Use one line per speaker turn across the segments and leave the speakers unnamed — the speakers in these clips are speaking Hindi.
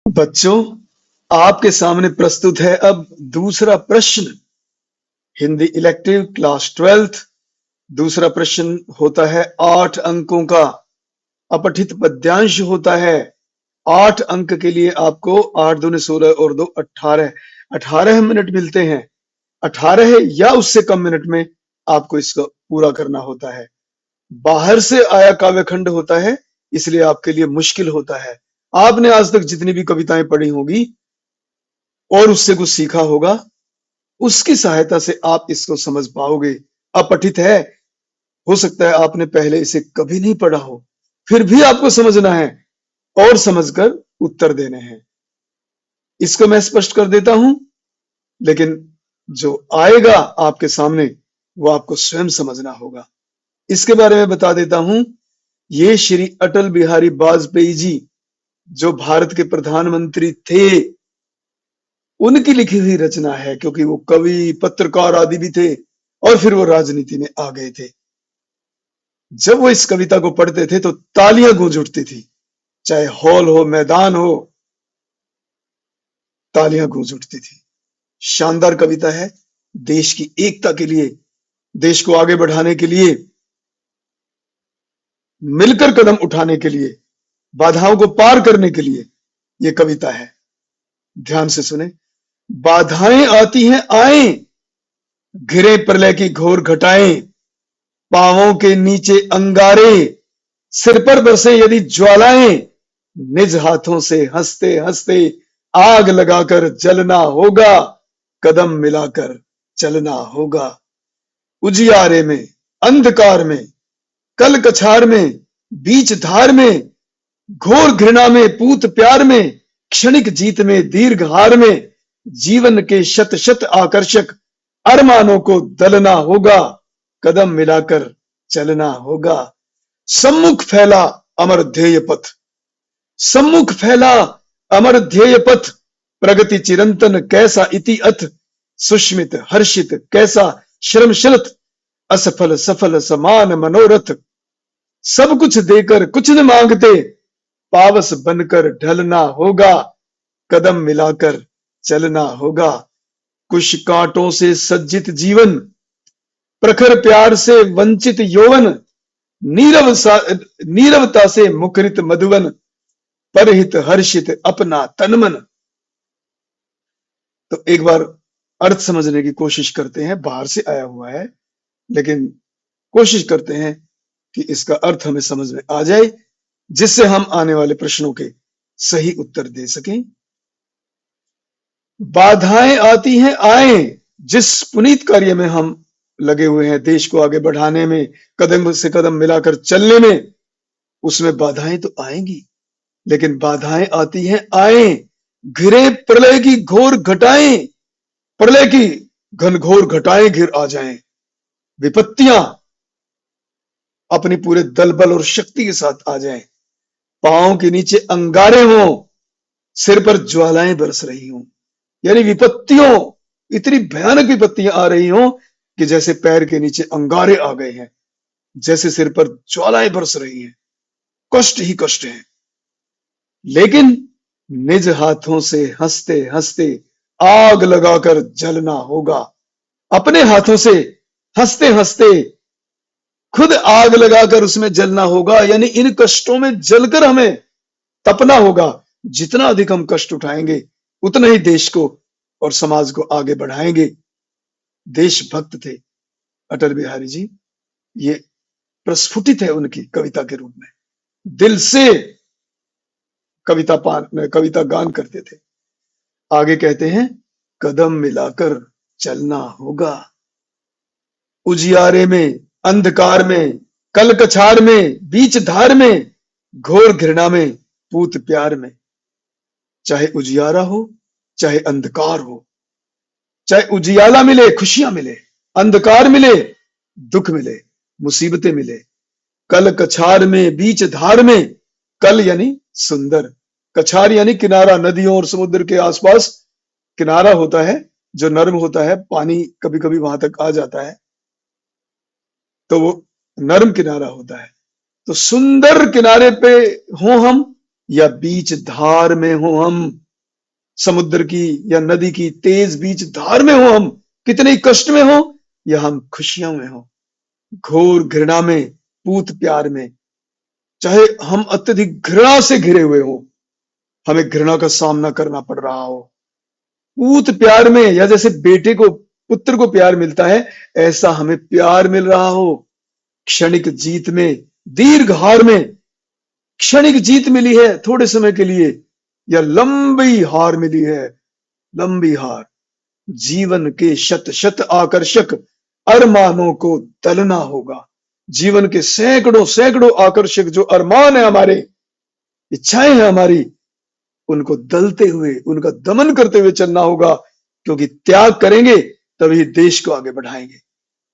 बच्चों, आपके सामने प्रस्तुत है अब दूसरा प्रश्न। Hindi elective class 12th। दूसरा प्रश्न होता है 8 अंकों का अपठित पद्यांश होता है। 8 अंक के लिए आपको 8 दूने 16 और 2 18 18 मिनट मिलते हैं। 18 या उससे कम मिनट में आपको इसको पूरा करना होता है। बाहर से आया काव्यखंड होता है, इसलिए आपके लिए मुश्किल होता है। आपने आज तक जितनी भी कविताएं पढ़ी होंगी और उससे कुछ सीखा होगा, उसकी सहायता से आप इसको समझ पाओगे। अपठित है, हो सकता है आपने पहले इसे कभी नहीं पढ़ा हो, फिर भी आपको समझना है और समझकर उत्तर देने हैं। इसको मैं स्पष्ट कर देता हूं, लेकिन जो आएगा आपके सामने वो आपको स्वयं समझना होगा। इसके बारे में बता देता हूं। ये श्री अटल बिहारी वाजपेयी जी, जो भारत के प्रधानमंत्री थे, उनकी लिखी हुई रचना है, क्योंकि वो कवि, पत्रकार आदि भी थे और फिर वो राजनीति में आ गए थे। जब वो इस कविता को पढ़ते थे तो तालियां गूंज उठती थी, चाहे हॉल हो, मैदान हो, तालियां गूंज उठती थी। शानदार कविता है। देश की एकता के लिए, देश को आगे बढ़ाने के लिए, मिलकर कदम उठाने के लिए, बाधाओं को पार करने के लिए ये कविता है। ध्यान से सुने। बाधाएं आती हैं आए, घिरे प्रलय की घोर घटाएं, पांवों के नीचे अंगारे, सिर पर बरसे यदि ज्वालाएं, निज हाथों से हंसते हंसते आग लगाकर जलना होगा, कदम मिलाकर चलना होगा। उजियारे में, अंधकार में, कल कछार में, बीच धार में, घोर घृणा में, पूत प्यार में, क्षणिक जीत में, दीर्घ हार में, जीवन के शत शत आकर्षक अरमानों को दलना होगा, कदम मिलाकर चलना होगा। सम्मुख फैला अमर ध्येय पथ, सम्मुख फैला अमर ध्येय पथ, प्रगति चिरंतन कैसा इति अथ, सुष्मित हर्षित कैसा श्रमशलत, असफल सफल समान मनोरथ, सब कुछ देकर कुछ न मांगते, पावस बनकर ढलना होगा, कदम मिलाकर चलना होगा। कुछ कांटों से सज्जित जीवन, प्रखर प्यार से वंचित यौवन, नीरवता से मुखरित मधुवन, परहित हर्षित अपना तनमन। तो एक बार अर्थ समझने की कोशिश करते हैं। बाहर से आया हुआ है, लेकिन कोशिश करते हैं कि इसका अर्थ हमें समझ में आ जाए, जिससे हम आने वाले प्रश्नों के सही उत्तर दे सकें। बाधाएं आती हैं आए, जिस पुनीत कार्य में हम लगे हुए हैं, देश को आगे बढ़ाने में, कदम से कदम मिलाकर चलने में, उसमें बाधाएं तो आएंगी, लेकिन बाधाएं आती हैं आए, घिरे प्रलय की घोर घटाएं, प्रलय की घनघोर घटाएं घिर आ जाएं, विपत्तियां अपनी पूरे दल बल और शक्ति के साथ आ जाएं, पांव के नीचे अंगारे हों, सिर पर ज्वालाएं बरस रही हों, यानी विपत्तियों, इतनी भयानक विपत्तियां आ रही हों कि जैसे पैर के नीचे अंगारे आ गए हैं, जैसे सिर पर ज्वालाएं बरस रही हैं, कष्ट ही कष्ट है। लेकिन निज हाथों से हंसते हंसते आग लगाकर जलना होगा। अपने हाथों से हंसते हंसते खुद आग लगाकर उसमें जलना होगा, यानी इन कष्टों में जलकर हमें तपना होगा। जितना अधिक हम कष्ट उठाएंगे, उतना ही देश को और समाज को आगे बढ़ाएंगे। देशभक्त थे अटल बिहारी जी, ये प्रस्फुटित है उनकी कविता के रूप में। दिल से कविता गान करते थे। आगे कहते हैं, कदम मिलाकर चलना होगा। उजियारे में, अंधकार में, कल कछार में, बीच धार में, घोर घृणा में, पूत प्यार में। चाहे उजियारा हो, चाहे अंधकार हो, चाहे उजियाला मिले खुशियां मिले, अंधकार मिले दुख मिले, मुसीबतें मिले, कल कछार में, बीच धार में, कल यानी सुंदर, कछार यानी किनारा, नदियों और समुद्र के आसपास किनारा होता है जो नर्म होता है, पानी कभी कभी वहां तक आ जाता है, तो वो नर्म किनारा होता है। तो सुंदर किनारे पे हो हम, या बीच धार में हो हम, समुद्र की या नदी की तेज बीच धार में हो हम, कितने ही कष्ट में हो या हम खुशियों में हो, घोर घृणा में, पूत प्यार में, चाहे हम अत्यधिक घृणा से घिरे हुए हो, हमें घृणा का सामना करना पड़ रहा हो, पूत प्यार में, या जैसे बेटे को पुत्र को प्यार मिलता है ऐसा हमें प्यार मिल रहा हो, क्षणिक जीत में, दीर्घ हार में, क्षणिक जीत मिली है थोड़े समय के लिए, या लंबी हार मिली है, लंबी हार, जीवन के शत शत आकर्षक अरमानों को तलना होगा। जीवन के सैकड़ों सैकड़ों आकर्षक जो अरमान है हमारे, इच्छाएं हैं हमारी, उनको दलते हुए, उनका दमन करते हुए चलना होगा, क्योंकि त्याग करेंगे तभी देश को आगे बढ़ाएंगे।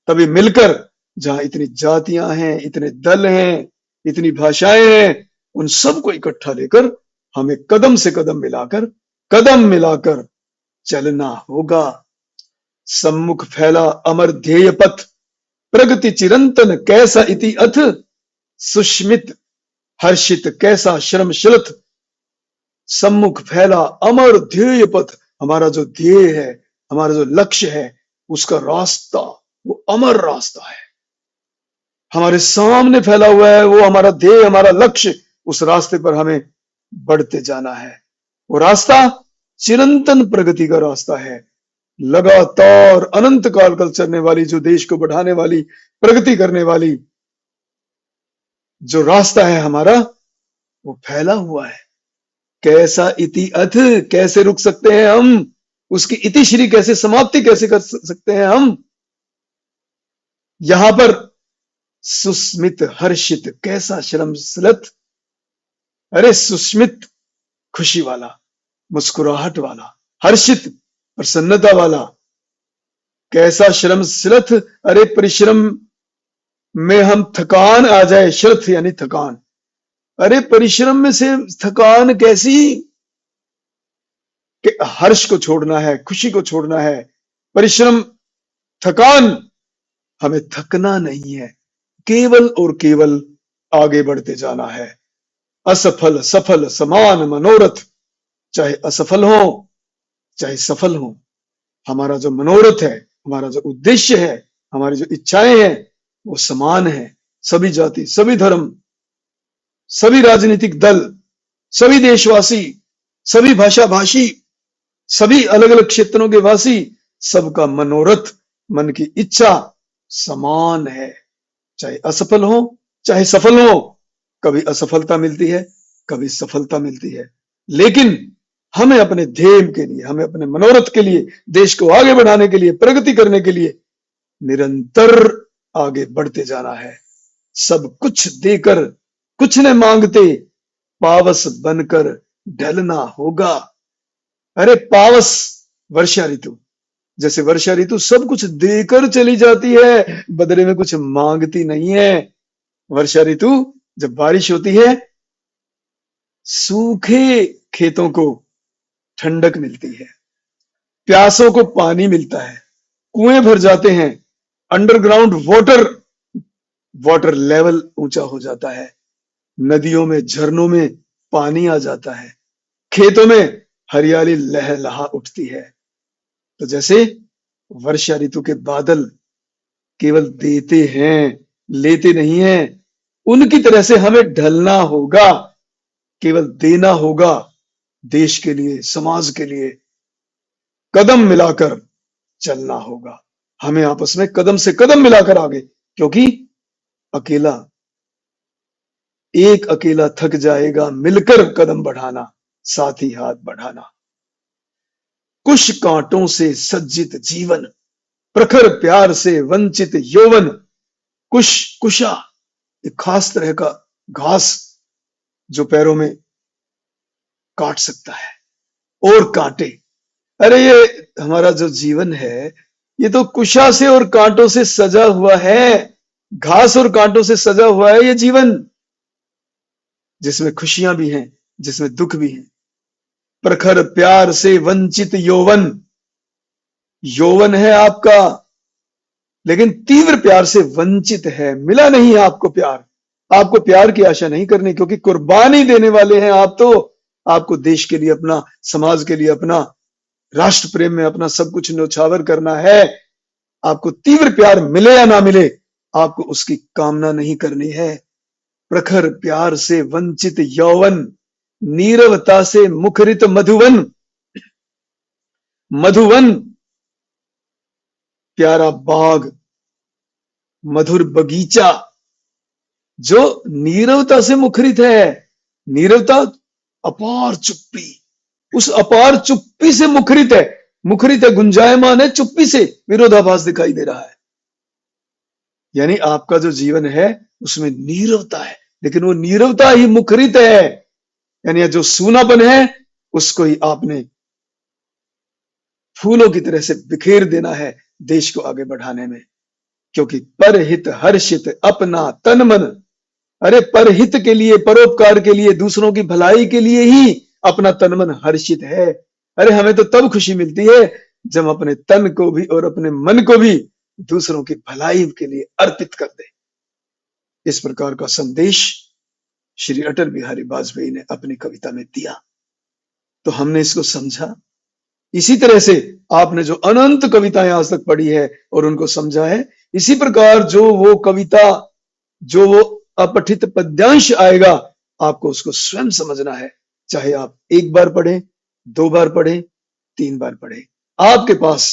तभी मिलकर, जहां इतनी जातियां हैं, इतने दल हैं, इतनी भाषाएं हैं, उन सबको इकट्ठा लेकर हमें कदम मिलाकर चलना होगा। सम्मुख फैला अमर ध्येय पथ, प्रगति चिरंतन कैसा इति अथ, सुष्मित हर्षित कैसा श्रमशीलथ। सम्मुख फैला अमर ध्येय पथ, हमारा जो ध्येय है, हमारा जो लक्ष्य है, उसका रास्ता वो अमर रास्ता है, हमारे सामने फैला हुआ है, वो हमारा ध्येय, हमारा लक्ष्य, उस रास्ते पर हमें बढ़ते जाना है। वो रास्ता चिरंतन प्रगति का रास्ता है, लगातार अनंत काल कल चलने वाली, जो देश को बढ़ाने वाली, प्रगति करने वाली जो रास्ता है हमारा, वो फैला हुआ है। कैसा इति अथ, कैसे रुक सकते हैं हम, उसकी इतिश्री कैसे, समाप्ति कैसे कर सकते हैं हम। यहां पर सुस्मित हर्षित कैसा श्रमशीलथ, अरे सुस्मित खुशी वाला, मुस्कुराहट वाला, हर्षित प्रसन्नता वाला, कैसा श्रमशीलथ, अरे परिश्रम में हम थकान आ जाए, श्रथ यानी थकान, अरे परिश्रम में से थकान कैसी, कि हर्ष को छोड़ना है, खुशी को छोड़ना है, परिश्रम, थकान, हमें थकना नहीं है, केवल और केवल आगे बढ़ते जाना है। असफल सफल समान मनोरथ, चाहे असफल हो चाहे सफल हो, हमारा जो मनोरथ है, हमारा जो उद्देश्य है, हमारी जो इच्छाएं हैं, वो समान है। सभी जाति, सभी धर्म, सभी राजनीतिक दल, सभी देशवासी, सभी भाषा भाषी, सभी अलग अलग क्षेत्रों के वासी, सबका मनोरथ, मन की इच्छा समान है, चाहे असफल हो चाहे सफल हो। कभी असफलता मिलती है, कभी सफलता मिलती है, लेकिन हमें अपने ध्येय के लिए, हमें अपने मनोरथ के लिए, देश को आगे बढ़ाने के लिए, प्रगति करने के लिए निरंतर आगे बढ़ते जाना है। सब कुछ देकर कुछ न मांगते, पावस बनकर ढलना होगा। अरे पावस, वर्षा ऋतु, जैसे वर्षा ऋतु सब कुछ देकर चली जाती है, बदले में कुछ मांगती नहीं है। वर्षा ऋतु जब बारिश होती है, सूखे खेतों को ठंडक मिलती है, प्यासों को पानी मिलता है, कुएं भर जाते हैं, अंडरग्राउंड वाटर लेवल ऊंचा हो जाता है, नदियों में, झरनों में पानी आ जाता है, खेतों में हरियाली लहलहा उठती है। तो जैसे वर्षा ऋतु के बादल केवल देते हैं, लेते नहीं हैं, उनकी तरह से हमें ढलना होगा, केवल देना होगा, देश के लिए, समाज के लिए कदम मिलाकर चलना होगा। हमें आपस में कदम से कदम मिलाकर आगे, क्योंकि एक अकेला थक जाएगा, मिलकर कदम बढ़ाना, साथ ही हाथ बढ़ाना। कुश कांटों से सज्जित जीवन, प्रखर प्यार से वंचित यौवन। कुशा एक खास तरह का घास जो पैरों में काट सकता है, और कांटे, अरे ये हमारा जो जीवन है, ये तो कुशा से और कांटों से सजा हुआ है, घास और कांटों से सजा हुआ है ये जीवन, जिसमें खुशियां भी हैं, जिसमें दुख भी हैं। प्रखर प्यार से वंचित यौवन, यौवन है आपका, लेकिन तीव्र प्यार से वंचित है, मिला नहीं है आपको प्यार, आपको प्यार की आशा नहीं करनी, क्योंकि कुर्बानी देने वाले हैं आप। तो आपको देश के लिए अपना, समाज के लिए अपना, राष्ट्र प्रेम में अपना सब कुछ न्यौछावर करना है। आपको तीव्र प्यार मिले या ना मिले, आपको उसकी कामना नहीं करनी है। प्रखर प्यार से वंचित यौवन, नीरवता से मुखरित मधुवन। मधुवन प्यारा बाग, मधुर बगीचा, जो नीरवता से मुखरित है। नीरवता अपार चुप्पी, उस अपार चुप्पी से मुखरित है। मुखरित है, गुंजायमान है, चुप्पी से विरोधाभास दिखाई दे रहा है। यानी आपका जो जीवन है उसमें नीरवता है, लेकिन वो नीरवता ही मुखरित है। यानी जो सूनापन है उसको ही आपने फूलों की तरह से बिखेर देना है देश को आगे बढ़ाने में। क्योंकि परहित हर्षित अपना तन मन, अरे परहित के लिए, परोपकार के लिए, दूसरों की भलाई के लिए ही अपना तन मन हर्षित है। अरे हमें तो तब खुशी मिलती है जब अपने तन को भी और अपने मन को भी दूसरों की भलाई के लिए अर्पित कर दे। इस प्रकार का संदेश श्री अटल बिहारी वाजपेयी ने अपनी कविता में दिया। तो हमने इसको समझा। इसी तरह से आपने जो अनंत कविताएं आज तक पढ़ी है और उनको समझा है, इसी प्रकार जो वो कविता, जो वो अपठित पद्यांश आएगा, आपको उसको स्वयं समझना है। चाहे आप एक बार पढ़ें, 2 बार पढ़ें, 3 बार पढ़ें। आपके पास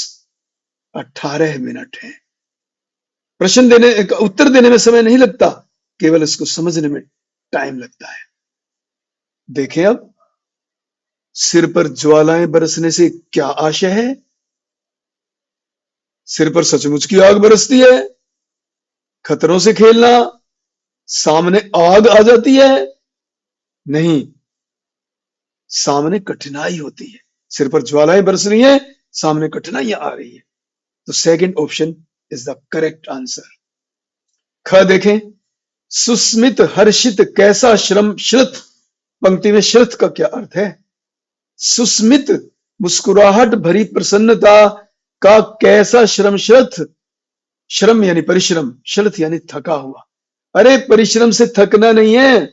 18 मिनट है। प्रश्न देने, उत्तर देने में समय नहीं लगता, केवल इसको समझने में टाइम लगता है। देखें अब, सिर पर ज्वालाएं बरसने से क्या आशय है? सिर पर सचमुच की आग बरसती है? खतरों से खेलना, सामने आग आ जाती है? नहीं, सामने कठिनाई होती है। सिर पर ज्वालाएं बरस रही हैं, सामने कठिनाइयां आ रही है। तो second option is the correct answer. ख देखें, सुस्मित हर्षित कैसा श्रम श्रुत। पंक्ति में श्रुत का क्या अर्थ है? सुस्मित, मुस्कुराहट भरी प्रसन्नता का कैसा श्रम श्रुत। श्रम यानी परिश्रम, श्रुत यानी थका हुआ। अरे परिश्रम से थकना नहीं है,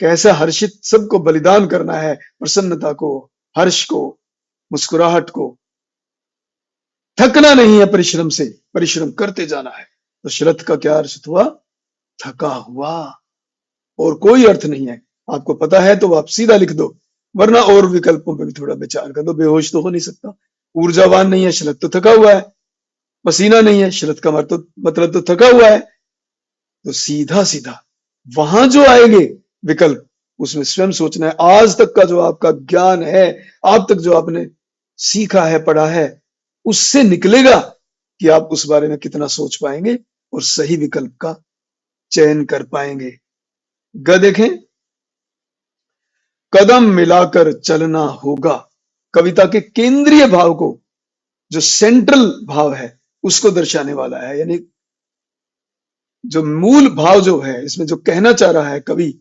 कैसा हर्षित, सबको बलिदान करना है, प्रसन्नता को, हर्ष को, मुस्कुराहट को। थकना नहीं है परिश्रम से, परिश्रम करते जाना है। तो श्रुत का क्या अर्थ हुआ? थका हुआ। और कोई अर्थ नहीं है। आपको पता है तो आप सीधा लिख दो, वरना और विकल्पों पे भी थोड़ा विचार कर दो। बेहोश तो हो नहीं सकता, ऊर्जावान नहीं है, श्रुत तो थका हुआ है। पसीना नहीं है, श्रुत का मतलब तो थका हुआ है। तो सीधा सीधा वहां जो आएंगे विकल्प, उसमें स्वयं सोचना है। आज तक का जो आपका ज्ञान है, आज तक जो आपने सीखा है, पढ़ा है, उससे निकलेगा कि आप उस बारे में कितना सोच पाएंगे और सही विकल्प का चयन कर पाएंगे। ग देखें, कदम मिलाकर चलना होगा। कविता के केंद्रीय भाव को, जो सेंट्रल भाव है, उसको दर्शाने वाला है। यानी जो मूल भाव जो है, इसमें जो कहना चाह रहा है कवि,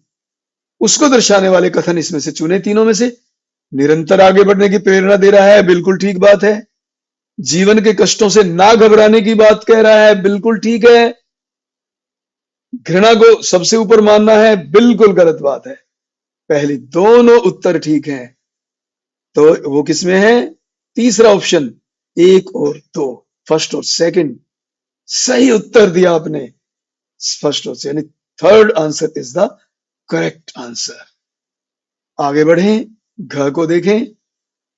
उसको दर्शाने वाले कथन इसमें से चुने। तीनों में से निरंतर आगे बढ़ने की प्रेरणा दे रहा है, बिल्कुल ठीक बात है। जीवन के कष्टों से ना घबराने की बात कह रहा है, बिल्कुल ठीक है। घृणा को सबसे ऊपर मानना है, बिल्कुल गलत बात है। पहली दोनों उत्तर ठीक हैं। तो वो किसमें है? तीसरा ऑप्शन, 1 और 2, फर्स्ट और सेकंड। सही उत्तर दिया आपने, फर्स्ट और, यानी third answer is the correct answer. आगे बढ़ें, घ को देखें।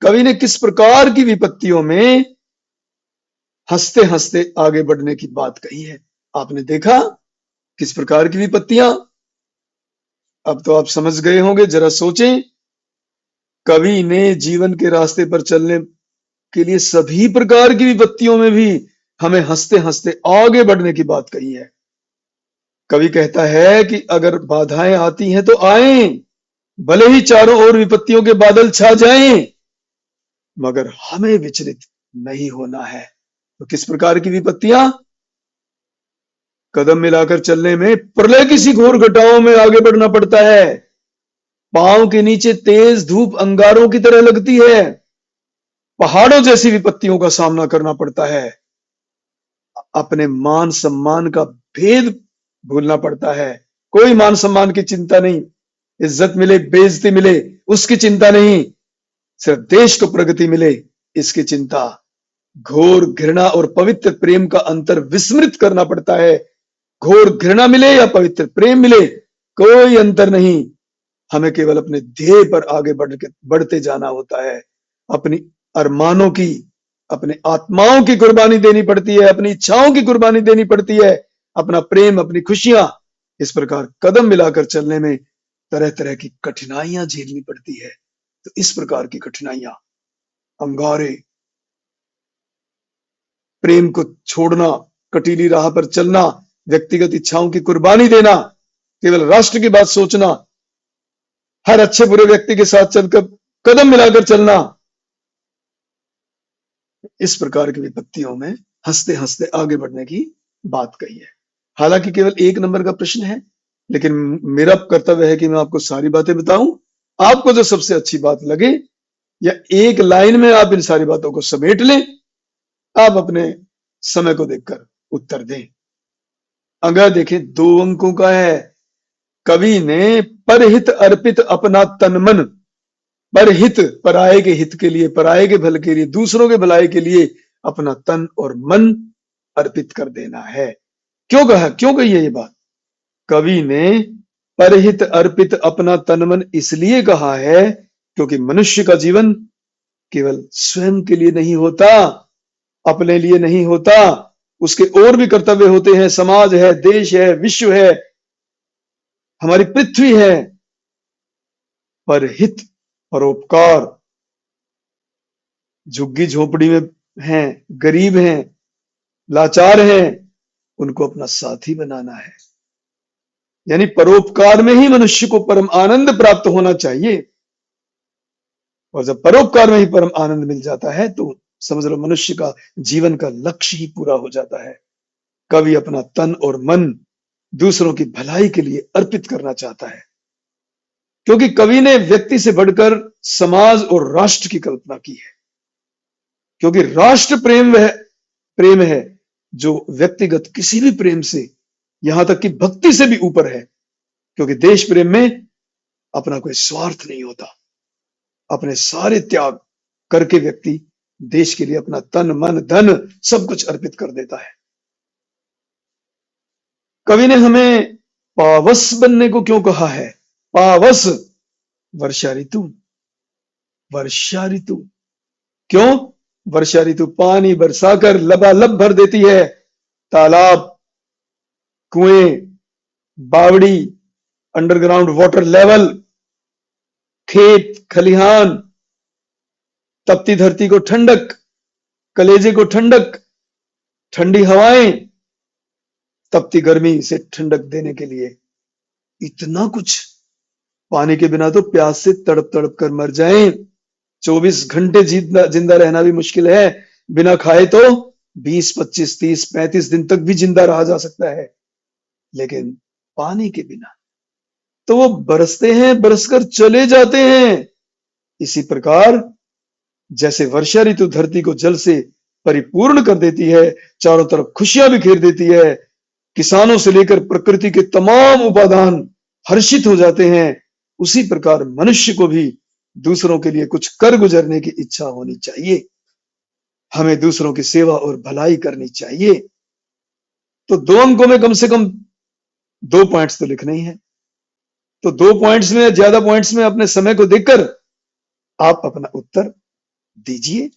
कवि ने किस प्रकार की विपत्तियों में हंसते हंसते आगे बढ़ने की बात कही है? आपने देखा किस प्रकार की विपत्तियां? अब तो आप समझ गए होंगे। जरा सोचें, कवि ने जीवन के रास्ते पर चलने के लिए सभी प्रकार की विपत्तियों में भी हमें हंसते हंसते आगे बढ़ने की बात कही है। कवि कहता है कि अगर बाधाएं आती हैं तो आएं, भले ही चारों ओर विपत्तियों के बादल छा जाएं, मगर हमें विचलित नहीं होना है। तो किस प्रकार की विपत्तियां? कदम मिलाकर चलने में प्रलय किसी घोर घटाओं में आगे बढ़ना पड़ता है। पांव के नीचे तेज धूप अंगारों की तरह लगती है। पहाड़ों जैसी विपत्तियों का सामना करना पड़ता है। अपने मान सम्मान का भेद भूलना पड़ता है। कोई मान सम्मान की चिंता नहीं, इज्जत मिले बेइज्जती मिले उसकी चिंता नहीं, सिर्फ देश को प्रगति मिले इसकी चिंता। घोर घृणा और पवित्र प्रेम का अंतर विस्मृत करना पड़ता है। घोर घृणा मिले या पवित्र प्रेम मिले, कोई अंतर नहीं। हमें केवल अपने ध्येय पर आगे बढ़ते जाना होता है। अपनी अरमानों की, अपने आत्माओं की कुर्बानी देनी पड़ती है, अपनी इच्छाओं की कुर्बानी देनी पड़ती है, अपना प्रेम, अपनी खुशियां। इस प्रकार कदम मिलाकर चलने में तरह तरह की कठिनाइयां झेलनी पड़ती है। तो इस प्रकार की कठिनाइयां, अंगारे, प्रेम को छोड़ना, कटीली राह पर चलना, व्यक्तिगत इच्छाओं की कुर्बानी देना, केवल राष्ट्र की बात सोचना, हर अच्छे बुरे व्यक्ति के साथ चलकर कदम मिलाकर चलना, इस प्रकार की विपत्तियों में हंसते हंसते आगे बढ़ने की बात कही है। हालांकि केवल 1 नंबर का प्रश्न है, लेकिन मेरा कर्तव्य है कि मैं आपको सारी बातें बताऊं। आपको जो सबसे अच्छी बात लगे या एक लाइन में आप इन सारी बातों को समेट लें, आप अपने समय को देखकर उत्तर दें। अगर देखें 2 अंकों का है। कवि ने परहित अर्पित अपना तन मन, परहित पराये के हित के लिए, पराये के भल के लिए, दूसरों के भलाई के लिए अपना तन और मन अर्पित कर देना है। क्यों कहा, क्यों कही है ये बात? कवि ने परहित अर्पित अपना तन मन इसलिए कहा है क्योंकि मनुष्य का जीवन केवल स्वयं के लिए नहीं होता, अपने लिए नहीं होता, उसके और भी कर्तव्य होते हैं। समाज है, देश है, विश्व है, हमारी पृथ्वी है। परहित, परोपकार, झुग्गी झोपड़ी में हैं, गरीब हैं, लाचार हैं, उनको अपना साथी बनाना है। यानी परोपकार में ही मनुष्य को परम आनंद प्राप्त होना चाहिए। और जब परोपकार में ही परम आनंद मिल जाता है तो समझ लो मनुष्य का जीवन का लक्ष्य ही पूरा हो जाता है। कवि अपना तन और मन दूसरों की भलाई के लिए अर्पित करना चाहता है, क्योंकि कवि ने व्यक्ति से बढ़कर समाज और राष्ट्र की कल्पना की है। क्योंकि राष्ट्र प्रेम है जो व्यक्तिगत किसी भी प्रेम से, यहां तक कि भक्ति से भी ऊपर है। क्योंकि देश प्रेम में अपना कोई स्वार्थ नहीं होता, अपने सारे त्याग करके व्यक्ति देश के लिए अपना तन मन धन सब कुछ अर्पित कर देता है। कवि ने हमें पावस बनने को क्यों कहा है? पावस, वर्षा ऋतु, वर्षा ऋतु। क्यों? वर्षा ऋतु पानी बरसाकर लबालब भर देती है। तालाब, कुएं, बावड़ी, अंडरग्राउंड वाटर लेवल, खेत खलिहान, तपती धरती को ठंडक, कलेजे को ठंडक, ठंडी हवाएं, तपती गर्मी से ठंडक देने के लिए इतना कुछ। पानी के बिना तो प्यास से तड़प तड़प कर मर जाएं। 24 घंटे जिंदा रहना भी मुश्किल है। बिना खाए तो 20, 25, 30, 35 दिन तक भी जिंदा रहा जा सकता है, लेकिन पानी के बिना तो वो बरसते हैं, बरसकर चले जाते हैं। इसी प्रकार जैसे वर्षा ऋतु धरती को जल से परिपूर्ण कर देती है, चारों तरफ खुशियां बिखेर देती है, किसानों से लेकर प्रकृति के तमाम उपादान हर्षित हो जाते हैं, उसी प्रकार मनुष्य को भी दूसरों के लिए कुछ कर गुजरने की इच्छा होनी चाहिए। हमें दूसरों की सेवा और भलाई करनी चाहिए। तो 2 अंकों में कम से कम 2 पॉइंट्स तो लिखने ही है। तो 2 पॉइंट्स में, ज्यादा पॉइंट्स में अपने समय को देखकर आप अपना उत्तर दीजिए।